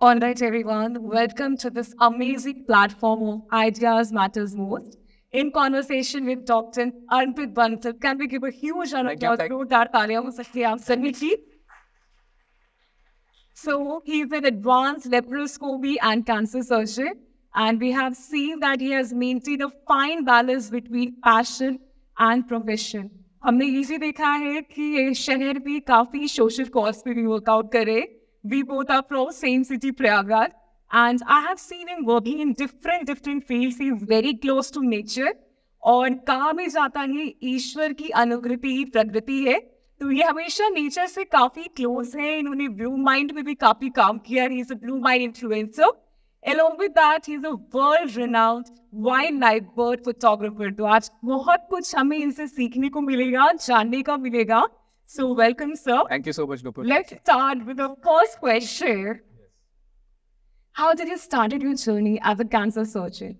All right, everyone, welcome to this amazing platform of Ideas Matters Most. In conversation with Dr. Arpit Bansal, can we give a huge round of applause to Talia Musakli? So he's an advanced laparoscopy and cancer surgeon, and we have seen that he has maintained a fine balance between passion and profession. हमने इसी देखा है कि ये शहर भी काफी social cause पे भी वर्कआउट करे. We both are from same city, Prayagraj, and I have seen him working in different fields. He is very close to nature. और कहा भी जाता है ईश्वर की अनुग्रति ही प्रकृति है. तो ये हमेशा नेचर से काफी क्लोज है. इन्होंने ब्लू माइंड में भी काफी काम किया. He is a blue mind influencer. Along with that, he's a world-renowned wildlife bird photographer. तो आज बहुत कुछ हमें इनसे सीखने को मिलेगा, जानने का मिलेगा. So welcome, sir. Thank you so much, Gopal. Let's start with the first question. How did you start your journey as a cancer surgeon?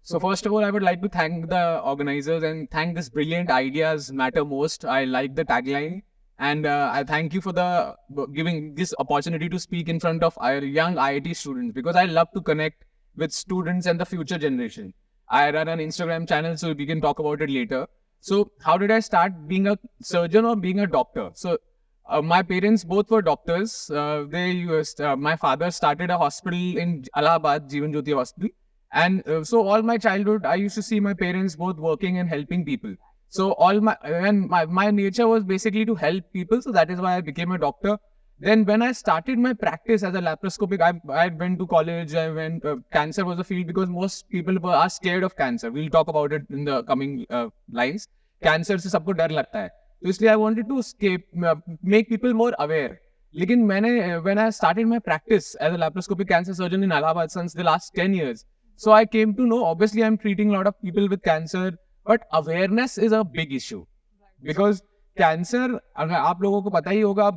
So first of all, I would like to thank the organizers and thank this brilliant Ideas Matter Most. I like the tagline. And I thank you for giving this opportunity to speak in front of our young IIT students, because I love to connect with students and the future generation. I run an Instagram channel, so we can talk about it later. So how did I start being a surgeon or being a doctor? So my parents both were doctors. My father started a hospital in Allahabad, Jeevan Jyoti Hospital. And so all my childhood, I used to see my parents both working and helping people. So my nature was basically to help people. So that is why I became a doctor. Then when I started my practice as a laparoscopic, I went to college. Cancer was a field because most people are scared of cancer. We'll talk about it in the coming lines. Cancer से सबको डर लगता है. तो इसलिए I wanted to make people more aware. लेकिन when I started my practice as a laparoscopic cancer surgeon in Allahabad since the last 10 years, so I came to know, obviously I'm treating a lot of people with cancer, but awareness is a big issue. Because cancer, आप लोगों को पता ही होगा,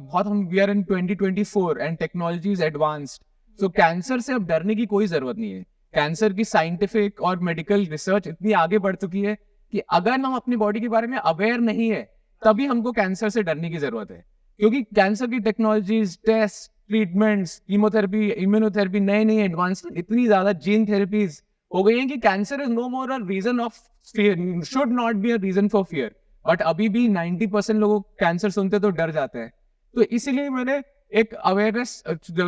we are in 2024 and technology is advanced. So cancer से अब डरने की कोई जरूरत नहीं है. कैंसर की साइंटिफिक और मेडिकल रिसर्च इतनी आगे बढ़ चुकी है कि अगर हम अपनी बॉडी के बारे में अवेयर नहीं है, तभी हमको कैंसर से डरने की जरूरत है. क्योंकि कैंसर की technologies, test, treatments, chemotherapy, immunotherapy, नई एडवांसमेंट, इतनी ज्यादा जीन थेरेपीज हो गई है कि cancer is no more a reason of fear, should not be a reason for fear. But अभी भी 90% लोग कैंसर सुनते तो डर जाते हैं. तो इसीलिए मैंने एक अवेयरनेस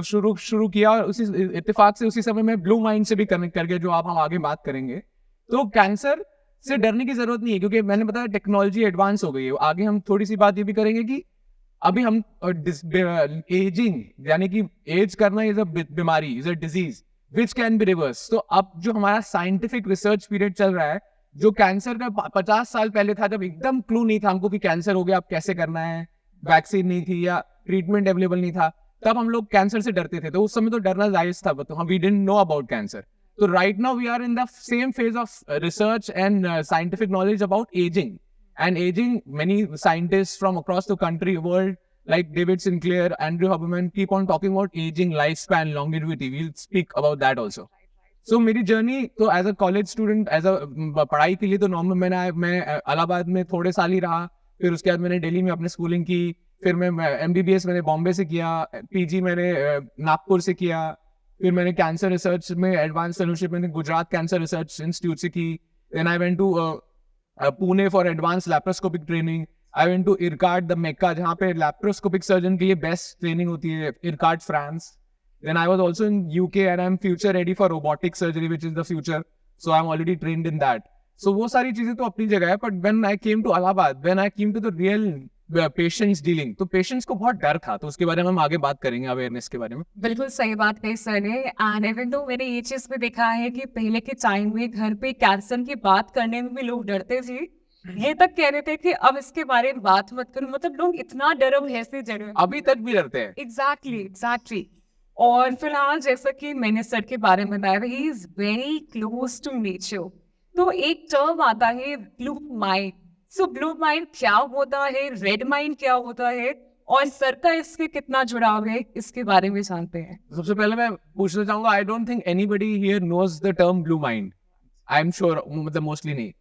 शुरू किया और उसी इत्तेफाक से उसी समय में ब्लू माइंड से भी कनेक्ट करके जो हम आगे बात करेंगे. तो कैंसर से डरने की जरूरत नहीं है, क्योंकि मैंने बताया टेक्नोलॉजी एडवांस हो गई है. आगे हम थोड़ी सी बात ये भी करेंगे कि अभी हम एजिंग यानी कि एज करना इज अ बीमारी, is a disease which can be reverse. तो अब जो हमारा साइंटिफिक रिसर्च पीरियड चल रहा है, जो कैंसर का 50 साल पहले था, जब एकदम क्लू नहीं था हमको कि कैंसर हो गया, अब कैसे करना है, वैक्सीन नहीं थी या ट्रीटमेंट अवेलेबल नहीं था, तब हम लोग कैंसर से डरते थे. तो उस समय तो डरना जायज था, तो हम we didn't know about cancer. So right now we are in the same phase of research and scientific knowledge about aging. And aging, many scientists from across the world, like David Sinclair, Andrew Huberman, keep on talking about aging, lifespan, longevity. We'll speak about that also. So मेरी journey तो as a college student, as a पढ़ाई के लिए तो normal मैं इलाहाबाद में थोड़े साल ही रहा. फिर उसके बाद मैंने दिल्ली में अपने स्कूलिंग की. फिर मैं MBBS मैंने बॉम्बे से किया, PG मैंने नागपुर से किया. फिर मैंने कैंसर रिसर्च में एडवांस फेलोशिप मैंने गुजरात कैंसर रिसर्च इंस्टीट्यूट से की. Then I went to Pune for advance laparoscopic training. I went to IRCAD the Mecca, जहाँ पे लैप्रोस्कोपिक सर्जन के लिए बेस्ट ट्रेनिंग होती है, IRCAD France. Then I was also in UK and I am future ready for robotic surgery which is the future. So I am already trained in that. So वो सारी चीजें तो अपनी जगह है. But when I came to Allahabad, when I came to the real patients dealing, तो patients को बहुत डर था. तो उसके बारे में हम आगे बात करेंगे, अवेयरनेस के बारे में. बिल्कुल सही बात कही सर ने. एंड इवन दो मैंने ये चीज भी देखा है कि पहले के टाइम में घर पे कैंसर की बात करने में भी लोग डरते थे. ये तक कह रहे थे कि अब इसके बारे में बात मत करो. मतलब लोग इतना डर अब ऐसे जरूर अभी तक भी डरते हैं. एग्जैक्टली. और फिलहाल जैसा कि मैंने सर के बारे में बताया, he is very close to nature. तो एक टर्म आता है blue mind. So blue mind क्या होता है, रेड माइंड क्या होता है, और सर का इसके कितना जुड़ाव है, इसके बारे में जानते हैं. सबसे पहले मैं पूछना चाहूंगा, I don't think anybody here knows the term blue mind. I am sure, मतलब मोस्टली नहीं.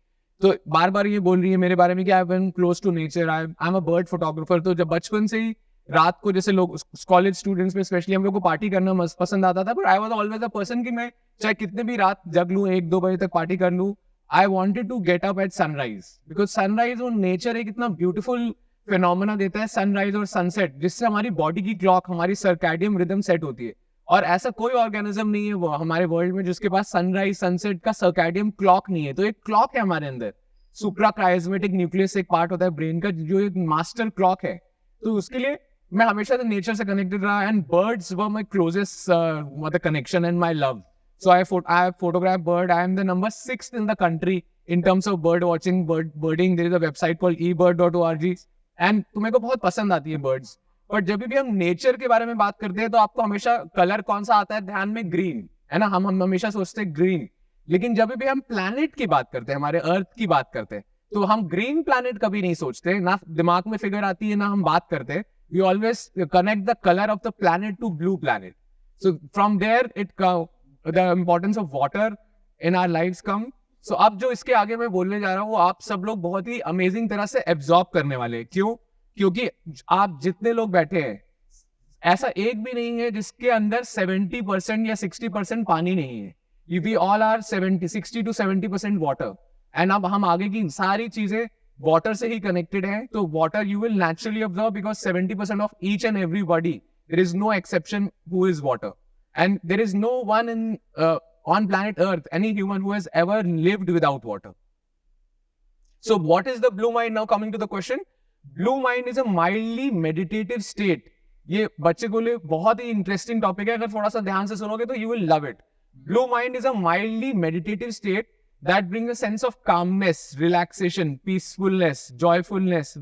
तो बार बार ये बोल रही है मेरे बारे में कि I am close to nature, I am a bird photographer. तो जब बचपन से ही रात को जैसे लोग कॉलेज स्टूडेंट्स में स्पेशली हम लोग को पार्टी करना मस्त पसंद आता था, but I was always a person कि मैं चाहे कितने भी रात जग लूं, 1-2 बजे तक पार्टी कर लूं, I wanted to get up at sunrise, because sunrise और नेचर एक इतना ब्यूटीफुल फिनोमेना देता है, सनराइज और सनसेट, जिससे हमारी बॉडी की क्लॉक, हमारी सर्कैडियन रिदम सेट होती है। और ऐसा कोई ऑर्गेनिज्म नहीं है वो हमारे वर्ल्ड में जिसके पास सनराइज सनसेट का सर्कैडियन क्लॉक नहीं है। तो एक क्लॉक है हमारे अंदर, सुप्राक्राइस्मेटिक न्यूक्लियस एक पार्ट होता है ब्रेन का, जो एक मास्टर क्लॉक है। तो उसके लिए मैं हमेशा से नेचर से कनेक्टेड रहा, and birds were my closest मतलब connection and my love. So I photograph bird. I am the number 6th in the country in terms of bird watching, birding. There is a website called ebird.org, and तुम्हें को बहुत पसंद आती है birds. But जब भी हम nature के बारे में बात करते हैं तो आपको हमेशा कलर कौन सा आता है ध्यान में? ग्रीन, है ना? हम हमेशा सोचते हैं ग्रीन, लेकिन जब भी हम प्लैनेट की बात करते हैं, हमारे अर्थ की बात करते हैं, तो हम ग्रीन प्लैनेट कभी नहीं सोचते, ना दिमाग में फिगर आती है, ना हम बात करते। We always connect the color of the planet to blue planet. So from there the importance of water in our lives come. So अब जो इसके आगे मैं बोलने जा रहा हूँ वो आप सब लोग बहुत ही अमेजिंग तरह से एब्जॉर्ब करने वाले हैं। क्यों? क्योंकि आप जितने लोग बैठे हैं, ऐसा एक भी नहीं है जिसके अंदर 70% या 60% पानी नहीं है। We all are 60 to 70% water. And अब हम आगे की सारी चीजें वाटर से ही कनेक्टेड है। तो water you will naturally observe, because 70% of each and every body, there is no exception who is water, and there is no one on planet earth, any human who has ever lived without water. So what is the blue mind? Now coming to the question, blue mind is a mildly meditative state. ये बच्चे को लिए बहुत ही interesting topic है, अगर थोड़ा सा ध्यान से सुनोगे तो you will love it. Blue mind is a mildly meditative state that brings a sense of calmness, relaxation, peacefulness, joyfulness,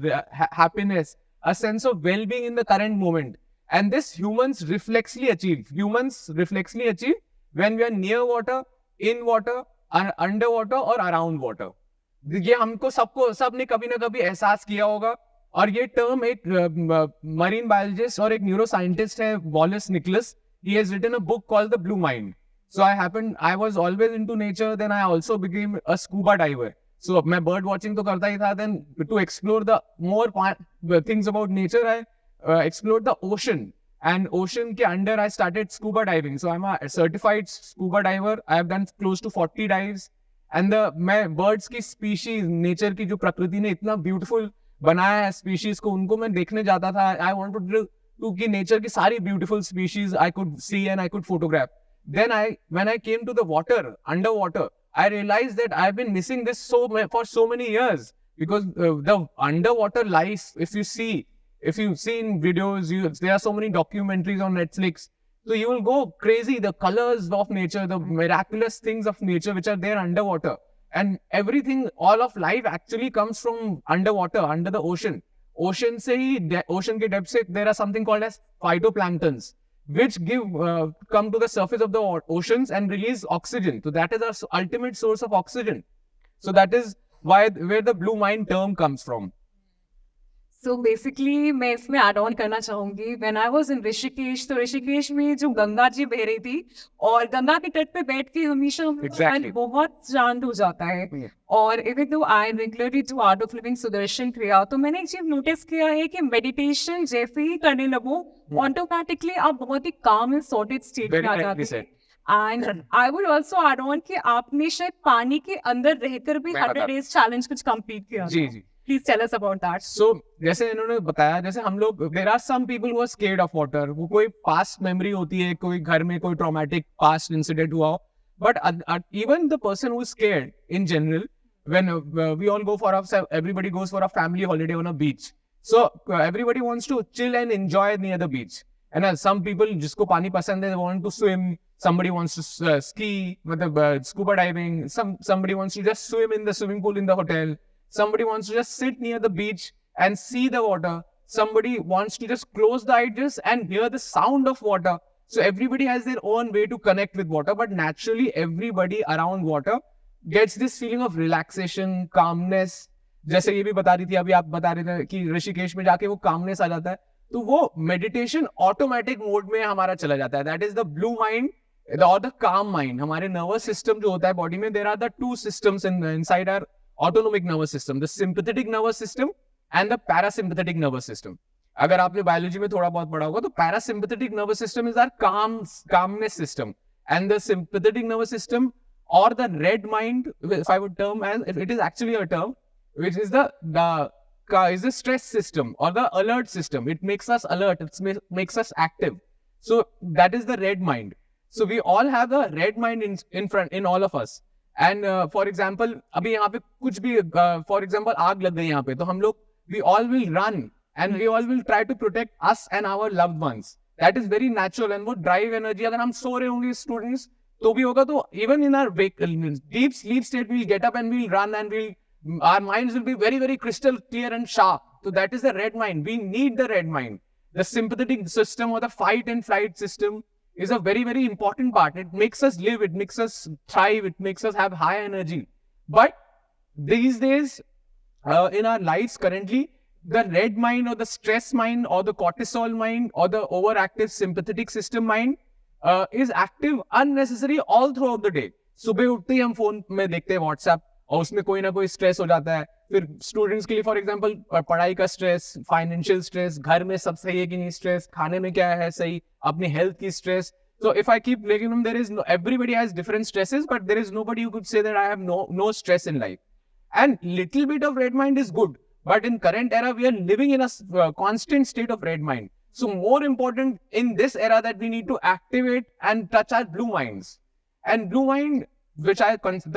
happiness, a sense of well-being in the current moment. And this humans reflexly achieve. Humans reflexly achieve when we are near water, in water, under water or around water. ये हमको सबने कभी ना कभी एहसास किया होगा। और ये टर्म एक मरीन बायोलॉजिस्ट और एक न्यूरो साइंटिस्ट है, Wallace Nicholas, he has written a book called The Blue Mind. So I was always into nature, then I also became a scuba diver. So मैं bird watching तो करता ही था, then to explore the more things about nature, I explored the ocean, and ocean के under I started scuba diving. So I'm a certified scuba diver. I have done close to 40 dives, and मैं birds की species, nature की जो प्रकृति ने इतना beautiful बनाया है species को, उनको मैं देखने जाता था। I wanted to कि nature की सारी beautiful species I could see and I could photograph. Then when I came to the water, underwater, I realized that I've been missing this for so many years, because the underwater life, if you see in videos, there are so many documentaries on Netflix, so you will go crazy. The colors of nature, the miraculous things of nature which are there underwater, and everything, all of life actually comes from underwater, under the ocean. Ocean से ही, ocean के depth से, there are something called as phytoplanktons, which come to the surface of the oceans and release oxygen. So that is our ultimate source of oxygen. So that is where the blue mind term comes from. So basically मैं इसमें add on करना चाहूंगी, when I was in Rishikesh, तो ऋषिकेश में जो गंगा जी बह रही थी, और गंगा के तट पे बैठ के हमेशा मन बहुत शांत हो जाता है। और even though I regularly do art of living Sudarshan क्रिया, तो मैंने एक चीज नोटिस किया है कि मेडिटेशन जैसे ही करने लगो, ऑटोमेटिकली आप बहुत ही calm and sorted state में आ जाते हैं। And I would also add on कि आपने शायद पानी के अंदर रहकर भी 100 days challenge कुछ complete किया। जी। Please tell us about that. So, जैसे इन्होंने बताया, जैसे हम लोग, there are some people who are scared of water. वो कोई past memory होती है, कोई घर में कोई traumatic past incident हुआ हो. But even the person who is scared in general, when we all go everybody goes for a family holiday on a beach. So everybody wants to chill and enjoy near the beach. And some people जिसको पानी पसंद है, they want to swim. Somebody wants to ski, मतलब scuba diving. Somebody wants to just swim in the swimming pool in the hotel. Somebody wants to just sit near the beach and see the water. Somebody wants to just close the eyes and hear the sound of water. So everybody has their own way to connect with water, but naturally everybody around water gets this feeling of relaxation, calmness. जैसे ये भी बता रही थी, अभी आप बता रहे थे कि ऋषिकेश में जाके वो calmness आ जाता है, तो वो meditation automatic mode में हमारा चला जाता है. That is the blue mind or the calm mind. हमारे nervous system जो होता है body में, there are the two systems inside our autonomic nervous system, the sympathetic nervous system and the parasympathetic nervous system. अगर आपने biology में थोड़ा बहुत पढ़ा होगा तो parasympathetic nervous system is our calmness system, and the sympathetic nervous system or the red mind, if I would term as, if it is actually a term, which is the stress system or the alert system. It makes us alert, it makes us active. So that is the red mind. So we all have a red mind in front, in all of us. And for example, अभी यहाँ पे कुछ भी for example आग लग गई यहाँ पे, तो हम लोग we all will run and we all will try to protect us and our loved ones. That is very natural. And वो drive energy, अगर हम सो रहे होंगे students तो भी होगा, तो even in our deep sleep state we'll get up and we'll run and our minds will be very, very crystal clear and sharp. So that is the red mind. We need the red mind. The sympathetic system or the fight and flight system is a very, very important part. It makes us live, it makes us thrive, it makes us have high energy. But these days, in our lives currently, the red mind or the stress mind or the cortisol mind or the overactive sympathetic system mind is active unnecessary all throughout the day. सुबह उठते ही हम phone में देखते हैं WhatsApp और उसमें कोई ना कोई स्ट्रेस हो जाता है. फिर स्टूडेंट्स के लिए फॉर एग्जांपल पढ़ाई का स्ट्रेस, फाइनेंशियल स्ट्रेस, घर में सब सही है कि नहीं स्ट्रेस, खाने में क्या है सही, अपनी हेल्थ की stress. So if I keep making them, everybody has different stresses, but there is nobody who could say that I have no stress in life. And little bit of red mind is good, but in current era we are living in a constant state of red mind. So more important in this era that we need to activate and touch our blue minds. And blue mind, the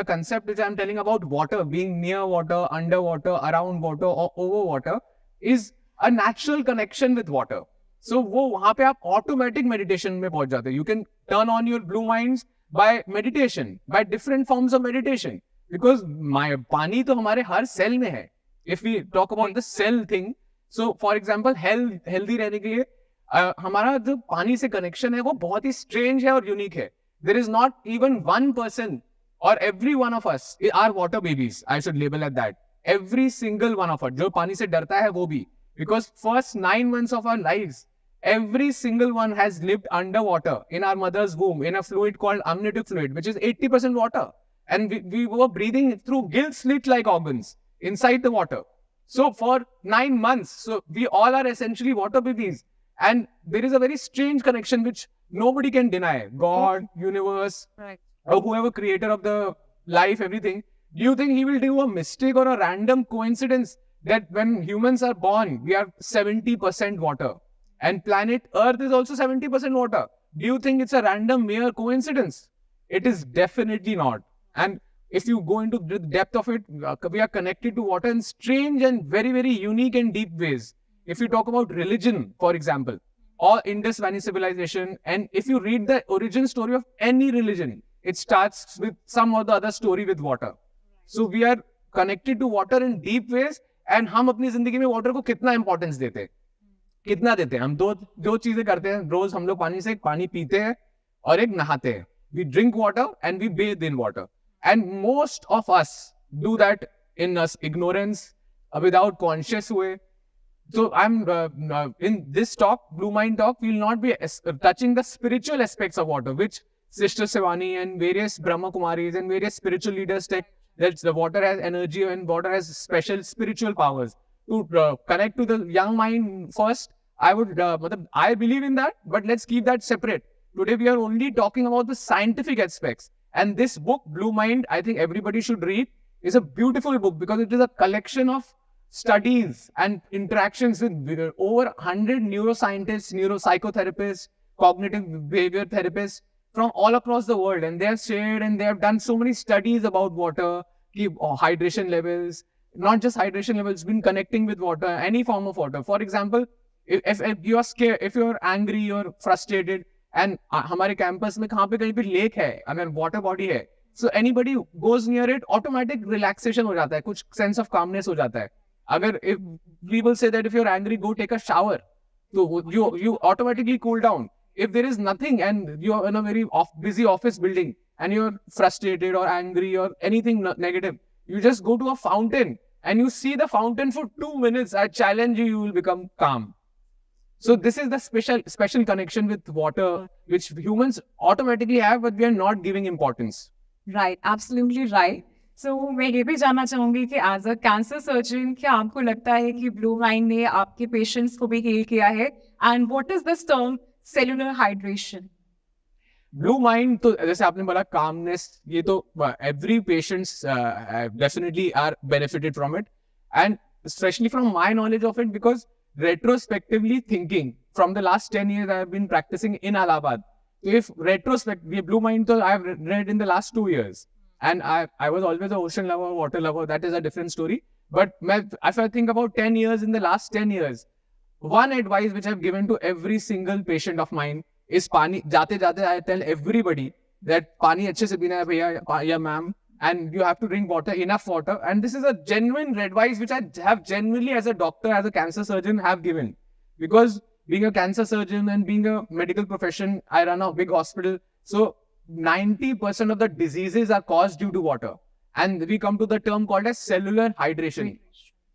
concept which I am telling about water, being near water, underwater, around water or over water, is a natural connection with water. So वो वहाँ पे आप automatic meditation में पहुँच जाते हैं. You can turn on your blue minds by meditation, by different forms of meditation. Because पानी तो हमारे हर सेल में है. If we talk about the cell thing, so for example, healthy रहने के लिए हमारा जो पानी से connection है वो बहुत ही strange है और unique है. There is not even one person or every one of us are water babies. I should label at that. Every single one of us जो पानी से डरता है वो भी. Because first 9 months of our lives, every single one has lived underwater in our mother's womb in a fluid called amniotic fluid, which is 80% water. And we were breathing through gill slit-like organs inside the water. So for 9 months, so we all are essentially water babies. And there is a very strange connection which nobody can deny. God, universe, Right. or whoever creator of the life, everything. Do you think he will do a mistake or a random coincidence that when humans are born, we are 70% water? And planet Earth is also 70% water. Do you think it's a random mere coincidence? It is definitely not. And if you go into the depth of it, we are connected to water in strange and very, very unique and deep ways. If you talk about religion, for example, or Indus Valley civilization, and if you read the origin story of any religion, it starts with some or the other story with water. So we are connected to water in deep ways, and हम अपनी जिंदगी में water को कितना importance देते हैं? कितना देते हैं? हम दो चीजें करते हैं रोज. हम लोग पानी पीते हैं और एक नहाते हैं. We drink water and we bathe in water. And most of us do that in ignorance, without conscious way. So I'm in this talk, Blue Mind Talk, we will not be touching the spiritual aspects of water, which Sister Shivani and various Brahma Kumaris and various spiritual leaders take. That the water has energy and water has special spiritual powers. To connect to the young mind first, I believe in that, but let's keep that separate. Today we are only talking about the scientific aspects. And this book, Blue Mind, I think everybody should read, is a beautiful book because it is a collection of studies and interactions with over 100 neuroscientists, neuropsychotherapists, cognitive behavior therapists from all across the world. And they have shared and they have done so many studies about water, hydration levels, not just hydration levels, been connecting with water, any form of water. For example, if you are scared, if you are angry, you are frustrated, and हमारे campus में कहाँ पे कहीं पे lake है, अगर water body है, so anybody goes near it, automatic relaxation हो जाता है, कुछ sense of calmness हो जाता है. अगर if people say that if you're angry, go take a shower, so you automatically cool down. If there is nothing and you're in a very busy office building and you're frustrated or angry or anything negative, you just go to a fountain and you see the fountain for 2 minutes. I challenge you, you will become calm. So this is the special connection with water, which humans automatically have, but we are not giving importance. Right, absolutely right. सो मैं ये भी जानना चाहूँगी कि as a cancer surgeon क्या आपको लगता है कि ब्लू माइंड ने आपके पेशेंट्स को भी हील किया है and what is this term cellular hydration? Blue mind तो जैसे आपने बोला कामनेस, ये तो every patients definitely are benefited from it, and specially from my knowledge of it, because retrospectively thinking from the last 10 years I have been practicing in Allahabad. So if Blue Mind, so I have read in the last 2 years, and I was always an ocean lover, water lover. That is a different story. But if I think about 10 years, in the last 10 years, one advice which I've given to every single patient of mine is pani. Jate I tell everybody that pani अच्छे से पीना है भैया या ma'am, and you have to drink water, enough water. And this is a genuine advice which I have genuinely, as a doctor, as a cancer surgeon, have given. Because being a cancer surgeon and being a medical profession, I run a big hospital. So 90% of the diseases are caused due to water. And we come to the term called as cellular hydration.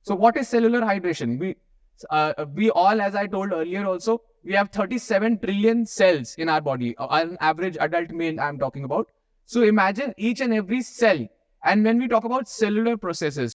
So what is cellular hydration? We all, as I told earlier also, we have 37 trillion cells in our body. An average adult male I'm talking about. So imagine each and every cell. And when we talk about cellular processes,